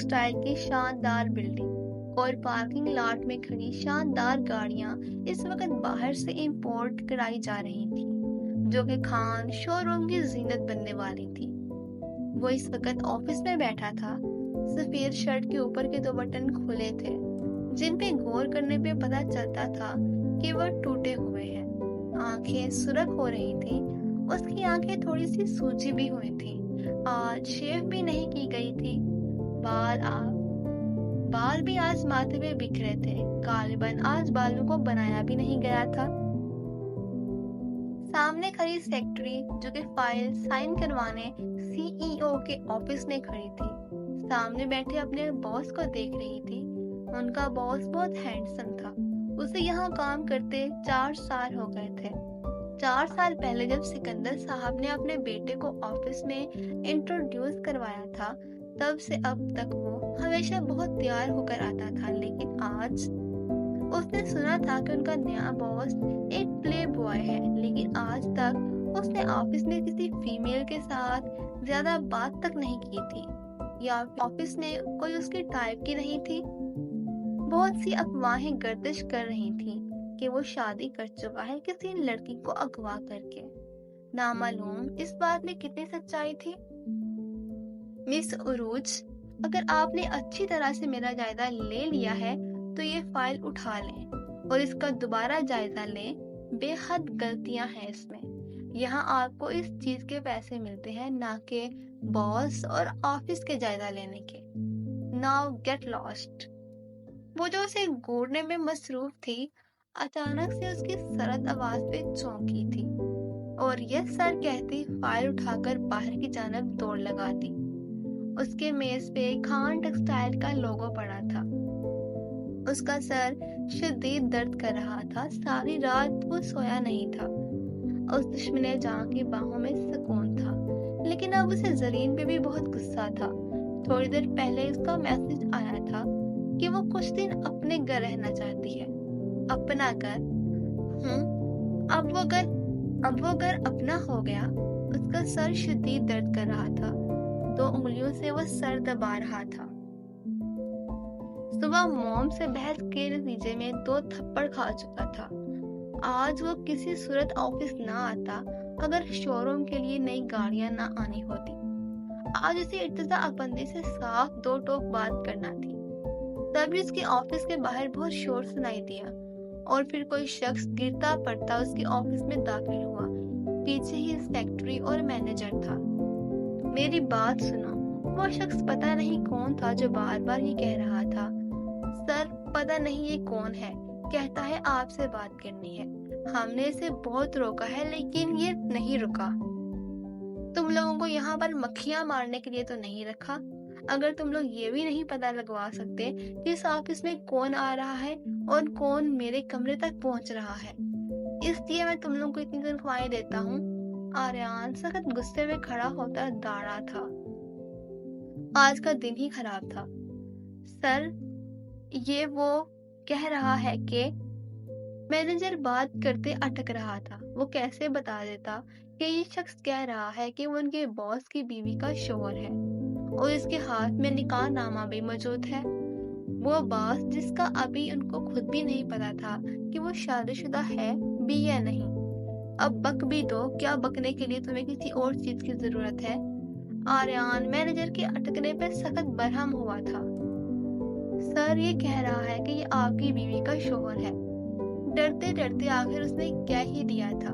Textile کی شاندار building اور پارکنگ لاٹ میں کھڑی شاندار گاڑیاں اس وقت باہر سے امپورٹ کرائی جا رہی تھی، جو کہ خان شو روم کی زینت بننے والی تھی۔ وہ اس وقت آفس میں بیٹھا تھا۔ سفید شرٹ کے اوپر کے 2 بٹن کھلے تھے، جن پہ غور کرنے پہ پتا چلتا تھا کہ وہ ٹوٹے ہوئے ہیں۔ آنکھیں سرخ ہو رہی تھیں، اس کی آنکھیں تھوڑی سی سوجی بھی ہوئی تھیں۔ آج شیو بھی نہیں کی گئی تھی۔ بال بھی آج ماتھے پہ بکھرے تھے، غالباً آج بالوں کو بنایا بھی نہیں گیا تھا۔ سامنے کھڑی سیکرٹری، جو کہ فائل سائن کروانے سی ای او کے آفس میں کھڑی تھی، سامنے بیٹھے اپنے باس کو دیکھ رہی تھی۔ ان کا باس بہت ہینڈسم تھا۔ اسے یہاں کام کرتے 4 سال ہو گئے تھے۔ 4 سال پہلے جب سکندر صاحب نے اپنے بیٹے کو آفس میں انٹروڈیوس کروایا تھا، تب سے اب تک وہ ہمیشہ بہت تیار ہو کر آتا تھا، لیکن آج اس نے سنا تھا کہ ان کا نیا باس ایک پلے بوائے ہے، لیکن آج تک اس نے آفس میں کسی فیمیل کے ساتھ زیادہ بات تک نہیں کی تھی، یا آفس میں کوئی اس کی ٹائپ کی نہیں تھی۔ بہت سی افواہیں گردش کر رہی تھیں کہ وہ شادی کر چکا ہے کسی لڑکی کو اغوا کر کے۔ نامعلوم اس بات میں کتنی سچائی تھی۔ مس عروج، اگر آپ نے اچھی طرح سے میرا جائزہ لے لیا ہے تو یہ فائل اٹھا لیں اور اس کا دوبارہ جائزہ لیں۔ بے حد غلطیاں ہیں اس میں۔ یہاں آپ کو اس چیز کے پیسے ملتے ہیں، نہ کہ باس اور آفس کے جائزہ لینے کے۔ Now get lost. وہ جو اسے گھورنے میں مصروف تھی، اچانک سے اس کی سرد آواز پہ چونکی تھی اور یہ سر کہتی فائل اٹھا کر باہر کی جانب دوڑ لگاتی۔ اس کے میز پہ خان ٹیکسٹائل کا لوگو پڑا تھا۔ اس کا سر شدید درد کر رہا تھا، ساری رات وہ سویا نہیں تھا۔ اس دشمن جاں کی باہوں میں سکون تھا، لیکن اب اسے زرین پہ بھی بہت غصہ تھا۔ تھوڑی دیر پہلے اس کا میسج آیا تھا کہ وہ کچھ دن اپنے گھر رہنا چاہتی ہے۔ اپنا گھر؟ اب وہ گھر اپنا ہو گیا۔ اس کا سر شدید درد کر رہا تھا، 2 انگلیوں سے وہ سر دبا رہا تھا۔ صبح موم سے بحث کے نتیجے میں 2 تھپڑ کھا چکا تھا۔ آج وہ کسی صورت آفس نہ آتا اگر شو روم کے لیے نئی گاڑیاں نہ آنی ہوتی۔ آج اسے ارتضا افندی سے صاف 2 ٹوک بات کرنا تھی۔ تبھی اس کے آفس کے باہر بہت شور سنائی دیا اور پھر کوئی شخص گرتا پڑتا اس کے آفس میں داخل ہوا۔ پیچھے ہی سیکرٹری اور مینیجر تھا۔ میری بات سنو۔ وہ شخص پتہ نہیں کون تھا جو بار بار یہ کہہ رہا تھا۔ سر، پتہ نہیں یہ کون ہے، کہتا ہے آپ سے بات کرنی ہے۔ ہم نے اسے بہت روکا ہے لیکن یہ نہیں رکا۔ تم لوگوں کو یہاں پر مکھیاں مارنے کے لیے تو نہیں رکھا؟ اگر تم لوگ یہ بھی نہیں پتہ لگوا سکتے کہ اس آفس میں کون آ رہا ہے اور کون میرے کمرے تک پہنچ رہا ہے، اس لیے میں تم لوگوں کو اتنی تنخواہیں دیتا ہوں۔ آریان سخت غصے میں کھڑا ہوتا داڑا تھا۔ آج کا دن ہی خراب تھا۔ سر، یہ وہ کہہ رہا ہے کہ مینیجر بات کرتے اٹک رہا تھا۔ وہ کیسے بتا دیتا کہ یہ شخص کہہ رہا ہے کہ وہ ان کے باس کی بیوی کا شوہر ہے اور اس کے ہاتھ میں نکاح نامہ بھی موجود ہے۔ وہ باس جس کا ابھی ان کو خود بھی نہیں پتا تھا کہ وہ شادی شدہ ہے بھی یا نہیں۔ اب بک بھی دو، کیا بکنے کے لیے تمہیں کسی اور چیز کی ضرورت ہے؟ آریان مینیجر کے اٹکنے پہ سخت برہم ہوا تھا۔ سر، یہ کہہ رہا ہے کہ یہ آپ کی بیوی کا شوہر ہے۔ ڈرتے ڈرتے آخر اس نے کہہ ہی دیا تھا۔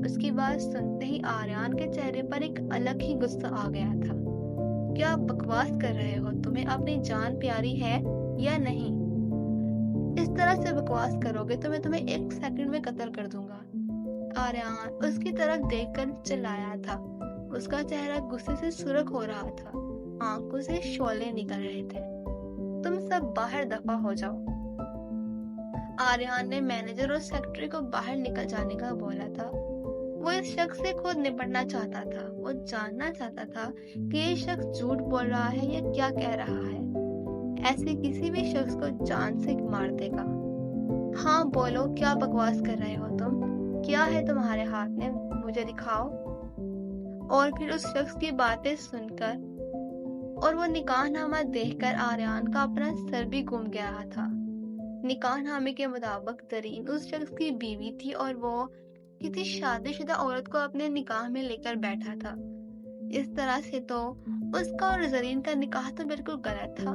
اس کی بات سنتے ہی آریان کے چہرے پر ایک الگ ہی غصہ آ گیا تھا۔ کیا بکواس کر رہے ہو؟ تمہیں اپنی جان پیاری ہے یا نہیں؟ اس طرح سے بکواس کرو گے تو میں تمہیں 1 سیکنڈ میں قتل کر دوں گا۔ آریان اس کی طرف دیکھ کر چلایا تھا۔ اس کا چہرہ غصے سے سرخ ہو رہا تھا، آنکھوں سے شعلے نکل رہے تھے۔ تم سب باہر دفع ہو جاؤ۔ آریان نے مینیجر اور سیکرٹری کو باہر نکل جانے کا بولا تھا۔ وہ اس شخص سے خود نپٹنا چاہتا تھا۔ وہ جاننا چاہتا تھا کہ یہ شخص جھوٹ بول رہا ہے یا کیا کہہ رہا ہے۔ ایسے کسی بھی شخص کو جان سے مار دے گا۔ ہاں بولو، کیا بکواس کر رہے ہو تم؟ کیا ہے تمہارے ہاتھ میں؟ مجھے دکھاؤ۔ اور پھر اس شخص کی باتیں سن کر और वो निकाहनामा देखकर आर्यन का अपना सर भी घूम गया था। निकाहनामे के मुताबिक जरीन उस शख्स की बीवी थी और वो किसी शादीशुदा औरत को अपने निकाह में लेकर बैठा था। इस तरह से तो उसका और जरीन का निकाह तो बिल्कुल गलत था।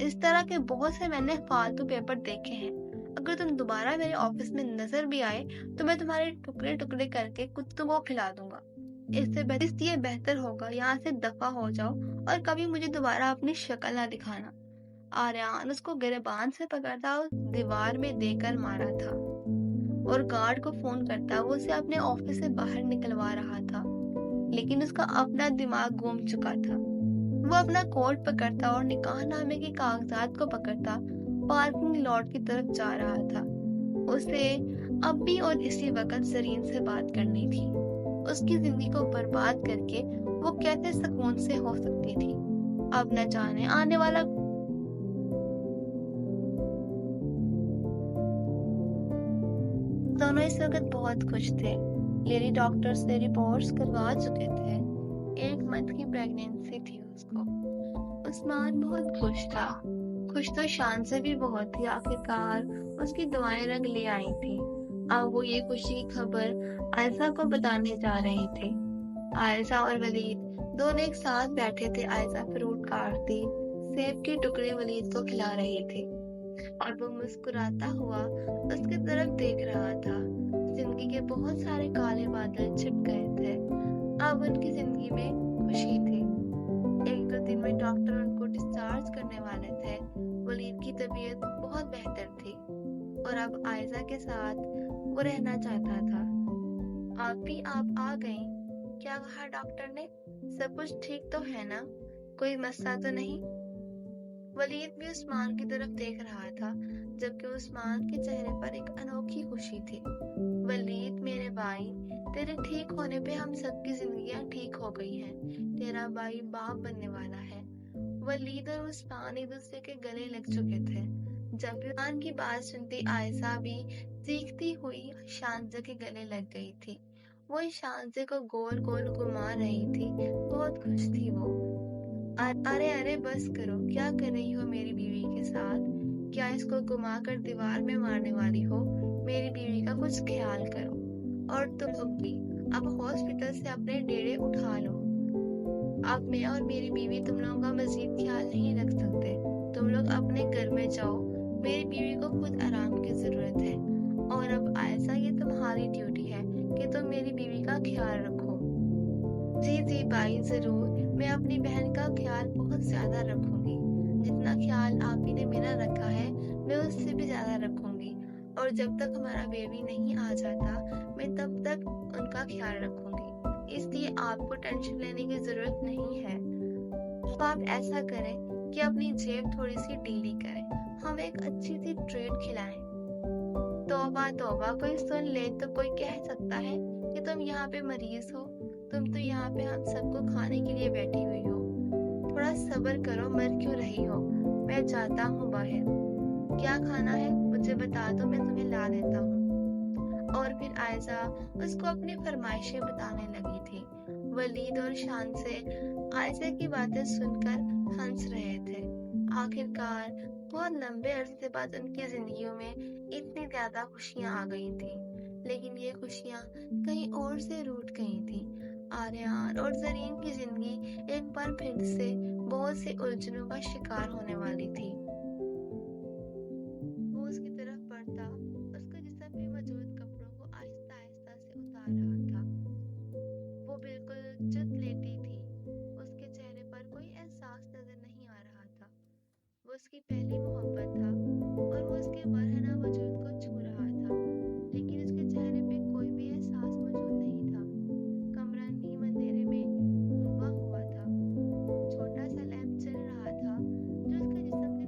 इस तरह के बहुत से मैंने फालतू पेपर देखे हैं। अगर तुम दोबारा मेरे ऑफिस में नजर भी आए तो मैं तुम्हारे टुकड़े टुकड़े करके कुत्तों को खिला दूंगा। इसलिए बेहतर होगा यहाँ से दफा हो जाओ और कभी मुझे दोबारा अपनी शक्ल ना दिखाना। आर्यन उसको गिरबान से पकड़ता और दीवार में देकर मारा था और गार्ड को फोन करता वो उसे अपने ऑफिस से बाहर निकलवा रहा था, लेकिन उसका अपना दिमाग घूम चुका था। वो अपना कोट पकड़ता और निकाहनामे के कागजात को पकड़ता पार्किंग लॉट की तरफ जा रहा था। उसे अब भी और इसी वक्त जरीन से बात करनी थी। उसकी जिंदगी को बर्बाद करके वो कैसे सुकून से हो सकती थी। अब न जाने आने वाला दोनों इस वक्त बहुत खुश थे। लेडी डॉक्टर से रिपोर्ट्स करवा चुके थे। 1 मंथ की प्रेगनेंसी थी उसको। उस्मान बहुत खुश तो शान से भी बहुत थी। आखिरकार उसकी दवाएं रंग ले आई थी। अब वो ये खुशी की खबर आयशा को बताने जा रही थी। आयशा और वलीद दोनों एक साथ बैठे थे। आयशा फ्रूट काटती सेब के टुकड़े वलीद को खिला रही थी और वो मुस्कुराता हुआ उसकी तरफ देख रहा था। जिंदगी के बहुत सारे काले बादल छिप गए थे। अब उनकी जिंदगी में खुशी थी। 1-2 दिन में डॉक्टर उनको डिस्चार्ज करने वाले थे। वलीद की तबीयत बहुत बेहतर थी और अब आयशा के साथ वो रहना चाहता था। आप आ गई। क्या कहा डॉक्टर ने? सब कुछ ठीक तो है ना? कोई मसला तो नहीं? वलीद भी उस्मान की तरफ देख रहा था, जबकि उस्मान के चेहरे पर एक अनोखी खुशी थी। वलीद मेरे भाई, तेरे ठीक होने पे हम सबकी जिंदगियां ठीक हो गई हैं। तेरा भाई बाप बनने वाला है। वलीद और उस्मान एक दूसरे के गले लग चुके थे। जब उस्मान की बात सुनती आयशा भी चीखती हुई शांजा के गले लग गई थी। वो शांजे को गोल गोल घुमा रही थी। बहुत खुश थी वो। अरे बस करो, क्या कर रही हो मेरी बीवी के साथ? क्या इसको घुमा कर दीवार में मारने वाली हो? मेरी बीवी का कुछ ख्याल करो। और तुम लोग भी अब हॉस्पिटल से अपने डेरे उठा लो। अब मैं और मेरी बीवी तुम लोगों का मजीद ख्याल नहीं रख सकते। तुम लोग अपने घर में जाओ। मेरी बीवी को खुद आराम की जरूरत है और अब आयशा ये तुम्हारी ड्यूटी है कि तुम मेरी बीवी का ख्याल रखो। जी भाई, जरूर। मैं अपनी बहन का ख्याल बहुत ज्यादा रखूंगी। जितना ख्याल आप ही ने मेरा रखा है मैं उससे भी ज्यादा रखूंगी। और जब तक हमारा बेबी नहीं आ जाता मैं तब तक उनका ख्याल रखूंगी। इसलिए आपको टेंशन लेने की जरूरत नहीं है। तो आप ऐसा करें कि अपनी जेब थोड़ी सी ढीली करें। हम एक अच्छी सी ट्रीट खिलाएं। तौबा, कोई सुन ले तो कोई कह सकता है कि तुम यहाँ पे मरीज हो। तुम तो यहाँ पे हम सबको खाने के लिए बैठी हुई हो। थोड़ा सब्र करो, मर क्यों रही हो? मैं जाता हूँ बाहर। क्या खाना है मुझे बता दो, मैं तुम्हें ला देता हूँ। और फिर आयशा उसको अपनी फरमाइशें बताने लगी थी। वलीद और शान से आयशा की बातें सुनकर हंस रहे थे। आखिरकार बहुत लंबे अरसे बाद उनकी जिंदगियों में इतनी ज्यादा खुशियां आ गई थी, लेकिन ये खुशियां कहीं और से रूठ गई थी। आर्यन और जरीन की जिंदगी एक बार फिर से बहुत से उलझनों का शिकार होने वाली थी। वो उसकी तरफ बढ़ता, उसके जिस्म पे मौजूद कपड़ों को आहिस्ता आहिस्ता से उतार रहा था। वो बिल्कुल चुप लेटी थी। उसके चेहरे पर कोई एहसास नजर नहीं आ रहा था। वो उसकी पहली मोहब्बत था और वो उसके बरहना वजूद को छू रहा था, लेकिन उसके चेहरे पे कोई भी एहसास मौजूद नहीं था। कमरा नीम अंधेरे में डूबा हुआ था। छोटा सा लैंप जल रहा था जो उसके जिस्म के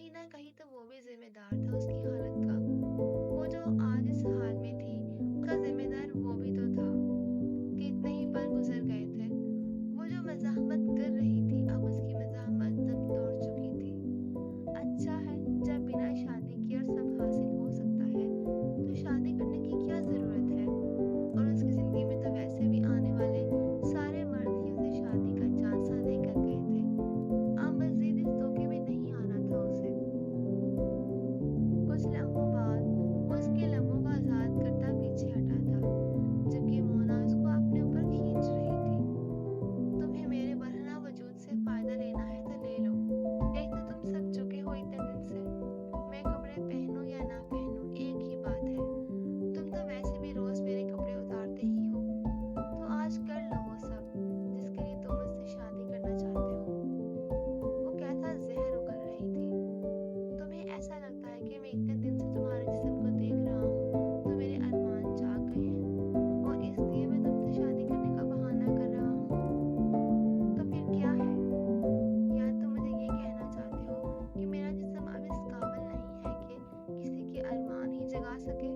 कहीं ना कहीं तो वो भी जिम्मेदार था उसकी हालत का। वो जो आज इस हाल में थी, उसका जिम्मेदार वो भी तो था। कितने ही पल गुजर गए थे। वो जो मज़ाहमत कर रही थी, अब उसकी मज़ाहमत दम तोड़ चुकी थी। अच्छा है, जब बिना शादी किए और सब हासिल हो सकता है, तो शादी करने की क्या ज़रूरत है। और उसकी ज़िंदगी में तो वैसे भी आने वाले सारे मर्द ही उसे शादी का झांसा देकर गए थे। अब मज़ीद इस धोखे में नहीं आना था उसे। कुछ लम्हों बाद वो उसके लबों को आज़ाद करता पीछे हटा था, जबकि मोना उसको अपने ऊपर खींच रही थी। तुम्हें मेरे बरहना वजूद से फायदा लेना है तो ले लो। एक तो तुम सब चुके हो इतने दिन से। मैं कपड़े पहनूं या ना पहनूं एक ही बात है। तुम तो वैसे भी रोज मेरे कपड़े उतारते ही हो, तो आज कर लो वो सब जिसके लिए तुम मुझसे शादी करना चाहते हो। वो कहता जहर उगल रही थी। तुम्हें ऐसा लगता है कि मैं इतने दिन से तुम्हारे जिस्म को देख रहा हूँ तो मेरे अरमान जाग गए हैं और इसलिए मैं तुमसे शादी करने का बहाना कर रहा हूँ। तो फिर क्या है? या तुम मुझे ये कहना चाहते हो कि मेरा जिस्म अब इस काबिल नहीं है कि किसी के अरमान ही जगा सके?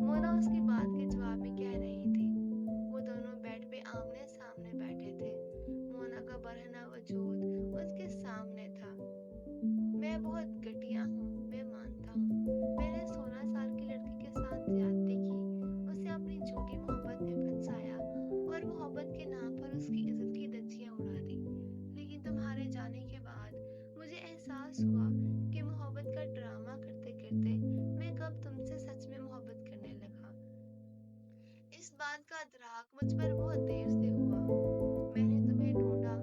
मोना उसकी बात के जवाब में कह रही थी। वो दोनों बेड पे आमने सामने बैठे थे। मोना का बरहना वजूद उसके सामने था। मैं बहुत घटिया हूँ, मैं मानता हूँ। मैंने 16 साल की लड़की के साथ ज्यादती की, उसे अपनी झूठी मोहब्बत में फंसाया और मोहब्बत के नाम पर उसकी इज्जत की धज्जियां उड़ा दी। लेकिन तुम्हारे जाने के बाद मुझे एहसास हुआ कि मोहब्बत का ड्रामा करते करते मैं कब तुमसे सच में मोहब्बत करने लगा। इस बात का अदराक मुझ पर बहुत देर से हुआ। मैंने तुम्हें ढूंढा,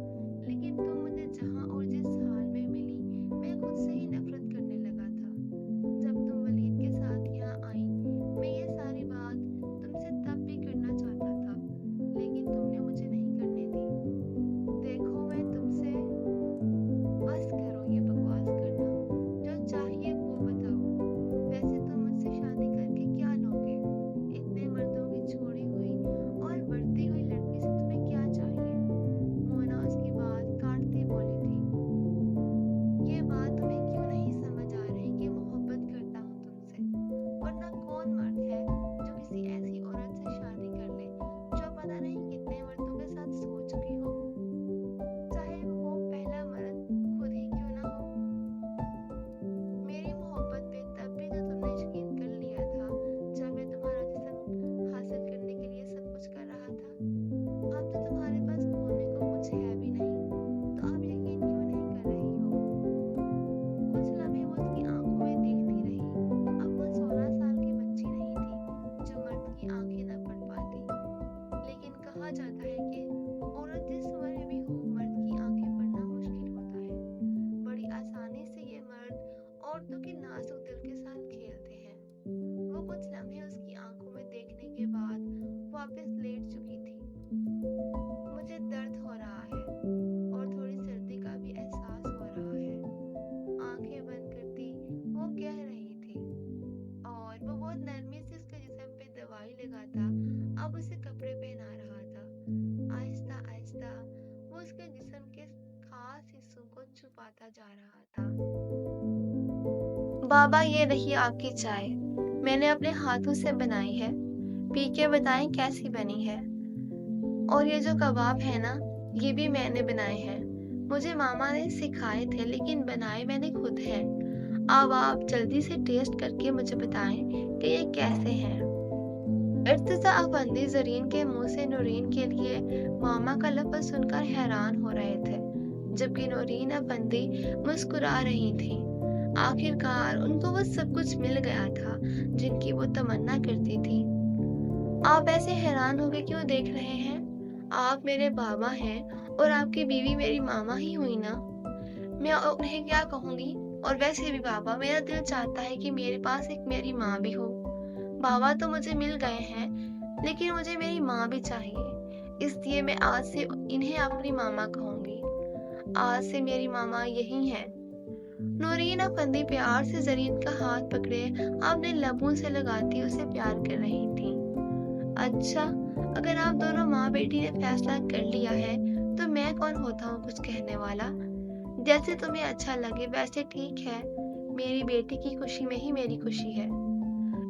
लेकिन तुम मुझे जहां और जिस हाल में मिली, मैं खुद से ही नफरत करने लगा था। जब तुम वलीद के साथ यहाँ आई, मैं ये सारी बात तुमसे तब भी करना चाहता था, लेकिन तुमने मुझे नहीं करने दी। देखो मैं तुमसे। बस करो ये बकवास करना, जो चाहिए वो बताओ। वैसे तुम मुझसे शादी करके क्या लोगे? इतने मर्दों की छोड़ी हुई और बढ़ती हुई लड़की से तुम्हें क्या चाहिए? मोना उसकी बात काटती बोली थी। ये बात तुम्हें क्यों नहीं समझ आ रही कि मोहब्बत करता हूँ तुमसे? वरना कौन मर्द है जो किसी ऐसी औरत से शादी कर ले जो पता नहीं कितने मर्दों के साथ सो चुकी हो, चाहे वो पहला मर्द खुद ही क्यों ना हो। मेरी मोहब्बत पे तब भी तो तुमने यकीन कर लिया था जब मैं तुम्हारा जिस्म हासिल करने के लिए सब कुछ कर रहा था। अब तो तुम्हारे पास खोने को कुछ है भी नहीं, तो अब यकीन क्यों नहीं कर रही हो? कुछ लम्हे वो उसकी आंखों में देखती रही। अब वो 16 साल की बच्ची नहीं थी जो मर्द की आंखें न पढ़ पाती। लेकिन कहा जाता है कि औरत जिस उम्र में भी हो, मर्द की आंखें पढ़ना मुश्किल होता है। बड़ी आसानी से ये मर्द औरतों के नाजुक दिल के साथ खेलते हैं। वो कुछ लम्हे उसकी आंखों में देखने के बाद वापस लेट चुकी थी। मुझे दर्द हो रहा है और थोड़ी सर्दी का भी एहसास हो रहा है, आंखें बंद करती वो कह रही थी। और वो बहुत नरमी से उसके जिस्म पे दवाई लगाता अब उसे कपड़े पहना रहा था। आहिस्ता आहिस्ता वो उसके जिस्म के खास हिस्सों को छुपाता जा रहा था। बाबा ये रही आपकी चाय, मैंने अपने हाथों से बनाई है, पी के बताएं कैसी बनी है। और ये जो कबाब है ना, ये भी मैंने बनाए हैं। मुझे मामा ने सिखाए थे लेकिन बनाए मैंने खुद हैं। अब आप जल्दी से टेस्ट करके मुझे बताएं कि ये कैसे हैं। इर्तिजा अफंदी जरीन के मुंह से नूरीन के लिए मामा का लफ्ज सुनकर हैरान हो रहे थे, जबकि नूरीन अफंदी मुस्कुरा रही थी। आखिरकार उनको वो सब कुछ मिल गया था जिनकी वो तमन्ना करती थी। आप ऐसे हैरान होकर क्यों देख रहे हैं? आप मेरे बाबा हैं और आपकी बीवी मेरी मामा ही हुई ना। मैं उन्हें क्या कहूँगी? और वैसे भी बाबा, मेरा दिल चाहता है कि मेरे पास एक मेरी माँ भी हो। बाबा तो मुझे मिल गए हैं, लेकिन मुझे मेरी माँ भी चाहिए। इसलिए मैं आज से इन्हें अपनी मामा कहूँगी। आज से मेरी मामा यही है। नूरीन अफंदी प्यार से जरीन का हाथ पकड़े अपने लबों से लगाती उसे प्यार कर रही थी। अच्छा, अगर आप दोनों माँ बेटी ने फैसला कर लिया है तो मैं कौन होता हूँ कुछ कहने वाला। जैसे तुम्हें अच्छा लगे वैसे ठीक है, मेरी बेटी की खुशी में ही मेरी खुशी है।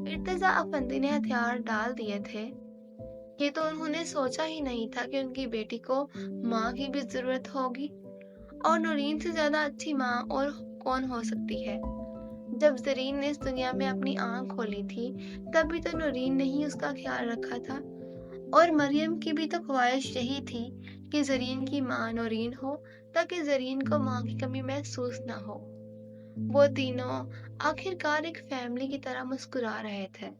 इर्तिजा अफंदी ने हथियार डाल दिए थे। ये तो उन्होंने सोचा ही नहीं था कि उनकी बेटी को माँ की भी जरूरत होगी, और नूरीन से ज्यादा अच्छी माँ और कौन हो सकती है। जब ज़रीन ने इस दुनिया में अपनी आँख खोली थी, तब भी तो नूरीन ने ही उसका ख्याल रखा था, और मरियम की भी तो ख्वाहिश यही थी कि ज़रीन की माँ नूरीन हो, ताकि ज़रीन को माँ की कमी महसूस ना हो। वो तीनों आखिरकार एक फैमिली की तरह मुस्कुरा रहे थे।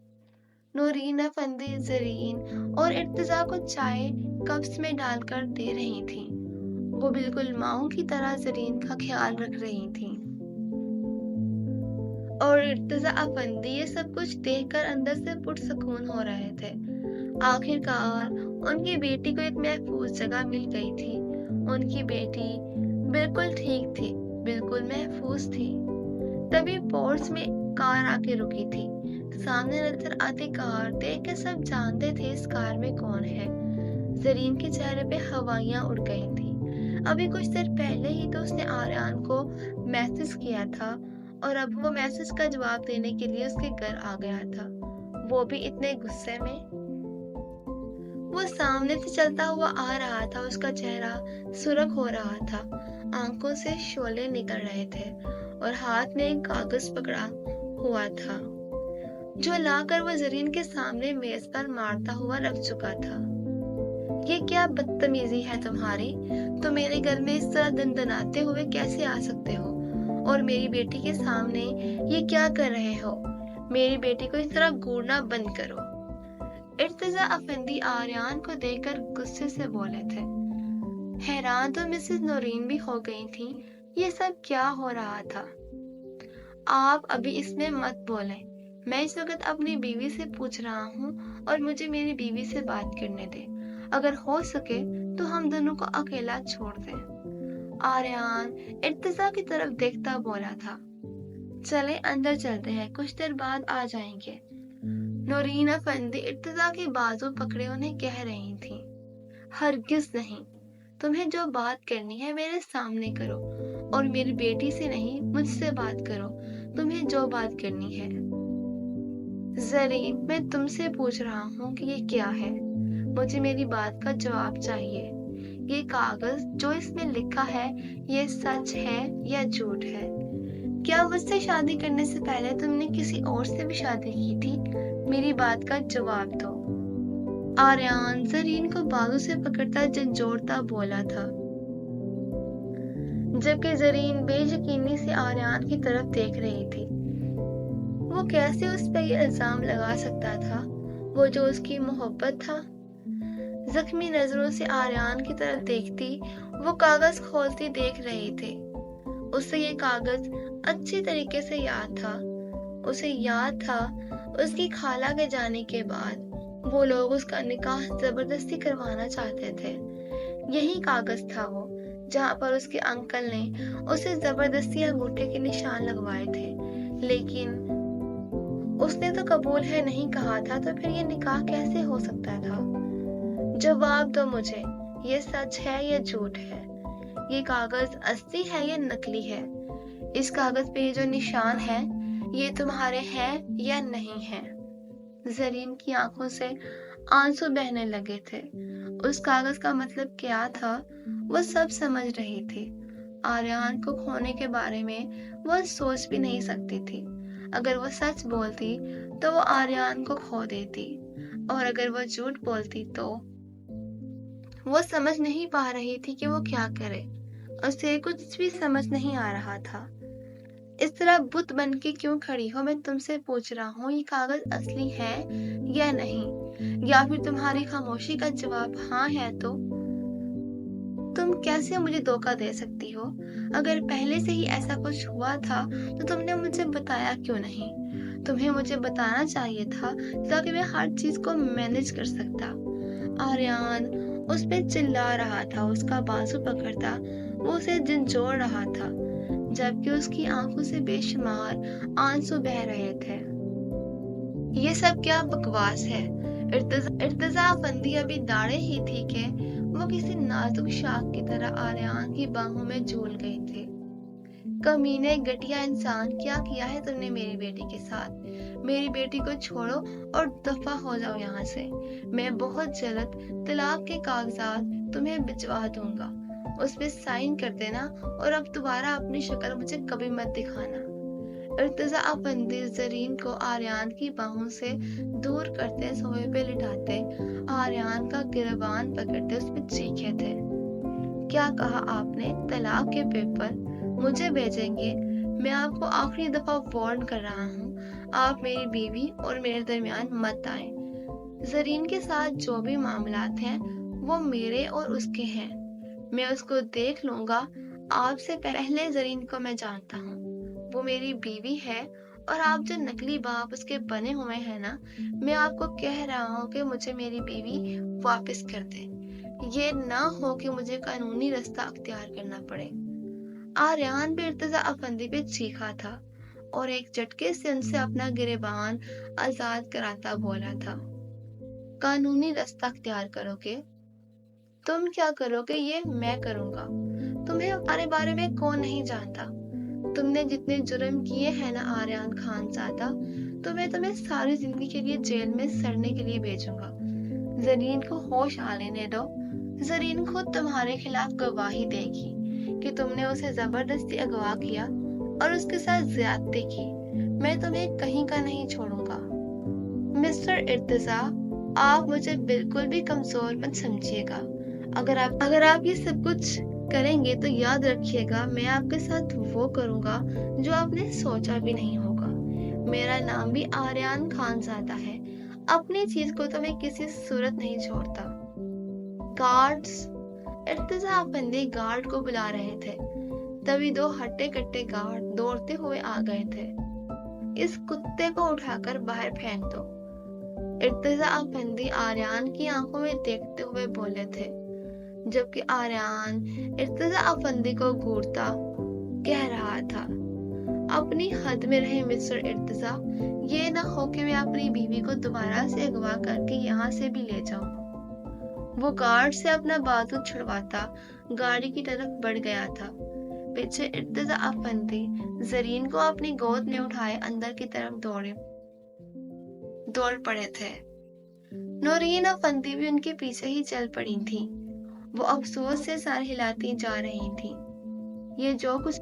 नूरीन अफंदी ज़रीन और इर्तिजा को चाय कप्स में डालकर दे रही थी। वो बिल्कुल माँओं की तरह ज़रीन का ख्याल रख रही थी। और इर्तिजा अफंदी ये सब कुछ देखकर अंदर से पुरसकून हो रहे थे। आखिरकार उनकी बेटी को एक महफूज जगह मिल गई थी। उनकी बेटी बिल्कुल ठीक थी, बिल्कुल महफूज थी। तभी पोर्च में कार आके रुकी थी। सामने नजर आती कार देख के सब जानते थे इस कार में कौन है। ज़रीन के चेहरे पे हवाइयां उड़ गई थी। अभी कुछ देर पहले ही तो उसने आर्यन को मैसेज किया था, और अब वो मैसेज का जवाब देने के लिए उसके घर आ गया था, वो भी इतने गुस्से में। वो सामने से चलता हुआ आ रहा था, उसका चेहरा सुर्ख हो रहा था, आंखों से शोले निकल रहे थे, और हाथ में एक कागज पकड़ा हुआ था जो लाकर वो ज़रीन के सामने मेज पर मारता हुआ रख चुका था। ये क्या बदतमीजी है तुम्हारी? तुम मेरे घर में इस तरह दनदनाते हुए कैसे आ सकते हो? और मेरी बेटी के सामने ये क्या कर रहे हो? मेरी बेटी को इस तरह घूरना बंद करो। इर्तिजा अफंदी आर्यन को देखकर गुस्से से बोले थे। हैरान तो मिसेस नूरीन भी हो गई थी। ये सब क्या हो रहा था? आप अभी इसमें मत बोले। मैं इस वक्त अपनी बीवी से पूछ रहा हूँ, और मुझे मेरी बीवी से बात करने दे। अगर हो सके तो हम दोनों को अकेला छोड़ दें। आर्यन इर्तिजा की तरफ देखता बोला था। चले अंदर चलते हैं, कुछ देर बाद आ जाएंगे। नूरीन अफंदी इर्तिजा के बाजू पकड़े उन्हें कह रही थी, हरगिज नहीं, तुम्हें जो बात करनी है मेरे सामने करो, और मेरी बेटी से नहीं मुझसे बात करो। तुम्हें जो बात करनी है। ज़रीन, मैं तुमसे पूछ रहा हूँ कि ये क्या है? मुझे मेरी बात का जवाब चाहिए। ये कागज जो इसमें लिखा है, ये सच है या झूठ है? क्या मुझसे शादी करने से पहले तुमने किसी और से भी शादी की थी? मेरी बात का जवाब दो। आर्यन ज़रीन को बाजू से पकड़ता झंझोड़ता बोला था, जबकि ज़रीन बेयकीनी से आर्यन की तरफ देख रही थी। वो कैसे उस पर ये इल्जाम लगा सकता था, वो जो उसकी मोहब्बत था? जख्मी नजरों से आर्यन की तरफ देखती, वो कागज खोलती देख रही थी। उसे ये कागज अच्छी तरीके से याद था। उसे याद था उसकी खाला के जाने के बाद वो लोग उसका निकाह जबरदस्ती करवाना चाहते थे। यही कागज था वो जहाँ पर उसके अंकल ने उसे जबरदस्ती अंगूठे के निशान लगवाए थे, लेकिन उसने तो कबूल है नहीं कहा था, तो फिर ये निकाह कैसे हो सकता था? जवाब दो मुझे, ये सच है या झूठ है? ये कागज असली है या नकली है? इस कागज पे जो निशान है, ये तुम्हारे हैं या नहीं है? ज़रीन की आंखों से आंसू बहने लगे थे। उस कागज का मतलब क्या था, वो सब समझ रही थी। आर्यन को खोने के बारे में वो सोच भी नहीं सकती थी। अगर वो सच बोलती तो वो आर्यन को खो देती, और अगर वो झूठ बोलती तो वो समझ नहीं पा रही थी कि वो क्या करे। उसे कुछ भी समझ नहीं आ रहा था। इस तरह बुत बन के क्यों खड़ी हो? मैं तुमसे पूछ रहा हूँ, ये कागज असली है या नहीं? या फिर तुम्हारी खामोशी का जवाब हाँ है तो तुम कैसे मुझे धोखा दे सकती हो? अगर पहले से ही ऐसा कुछ हुआ था तो तुमने मुझे बताया क्यों नहीं? तुम्हें मुझे बताना चाहिए था, ताकि मैं हर चीज को मैनेज कर सकता। आर्यन उस पे चिल्ला रहा था, उसका बाजू पकड़ता वो उसे झंझोड़ रहा था, जबकि उसकी आंखों से बेशुमार आंसू बह रहे थे। ये सब क्या बकवास है? इर्तिजा अफंदी अभी दाढ़े ही थी कि वो किसी नाजुक शाख की तरह आर्यन की बाहों में झूल गई थी। कमीने घटिया इंसान, क्या किया है तुमने मेरी बेटी के साथ? मेरी बेटी को छोड़ो और दफा हो जाओ यहाँ से। मैं बहुत जल्द तलाक के कागजात तुम्हें भिजवा दूंगा, उस पे साइन कर देना और अब दोबारा अपनी शक्ल मुझे कभी मत दिखाना। इर्तिजा अफंदी जरीन को आर्यान की बाहों से दूर करते, सोफे पे लिटाते, आर्यान का गिरबान पकड़ते उस पर चीखे थे। क्या कहा आपने? तलाक के पेपर मुझे भेजेंगे? मैं आपको आखिरी दफा वार्न कर रहा हूँ, आप मेरी बीवी और मेरे दरमियान मत आए। जरीन के साथ जो भी मामलात हैं वो मेरे और उसके हैं, मैं उसको देख लूंगा। आपसे पहले जरीन को मैं जानता हूँ, वो मेरी बीवी है। और आप जो नकली बाप उसके बने हुए हैं ना, मैं आपको कह रहा हूँ कि मुझे मेरी बीवी वापस कर दे। ये ना हो कि मुझे कानूनी रास्ता अख्तियार करना पड़े। आर्यान भी इर्तिजा अफंदी पे चीखा था और एक झटके से उनसे अपना गिरेबान आजाद कराता बोला था, कानूनी रास्ता अख्तियार करोगे? तुम क्या करोगे ये मैं करूंगा। तुम्हें हमारे बारे में कौन नहीं जानता। तुमने जितने जुर्म किए हैं ना आर्यान खानजादा, तुम्हें सारी जिंदगी के लिए जेल में सड़ने के लिए भेजूंगा। जरीन को होश आ लेने दो। जरीन खुद तुम्हारे खिलाफ गवाही देगी कि तुमने उसे जबरदस्ती अगवा किया और उसके साथ ज्यादती की। मैं तुम्हें कहीं का नहीं छोड़ूंगा। मिस्टर इर्तिजा, आप मुझे बिल्कुल भी कमजोर मत समझिएगा। अगर आप ये सब कुछ करेंगे तो याद रखिएगा, मैं आपके साथ वो करूंगा जो आपने सोचा भी नहीं होगा। मेरा नाम भी आर्यान खानजादा है। अपनी चीज को तो मैं किसी सूरत नहीं छोड़ता। गार्ड्स! इर्तिजा अफंदी गार्ड को बुला रहे थे, तभी दो हट्टे कट्टे गार्ड दौड़ते हुए आ गए थे। इस कुत्ते को उठाकर बाहर फेंक दो। इर्तिजा अफंदी आर्यान की आंखों में देखते हुए बोले थे, जबकि आर्यान इर्तिजा अफंदी को घूरता कह रहा था, अपनी हद में रहे मिस्टर इर्तिजा। ये ना हो कि मैं अपनी बीवी को दोबारा से अगवा करके यहाँ से भी ले जाऊं। वो गार्ड से अपना बाजू छुड़वाता गाड़ी की तरफ बढ़ गया था। पीछे इर्तिजा अफंदी जरीन को अपनी गोद में उठाए अंदर की तरफ दौड़ पड़े थे। नौरीन अफंदी भी उनके पीछे ही चल पड़ी थी। वो अफसोस से सर हिलाती जा रही थी। ये जो कुछ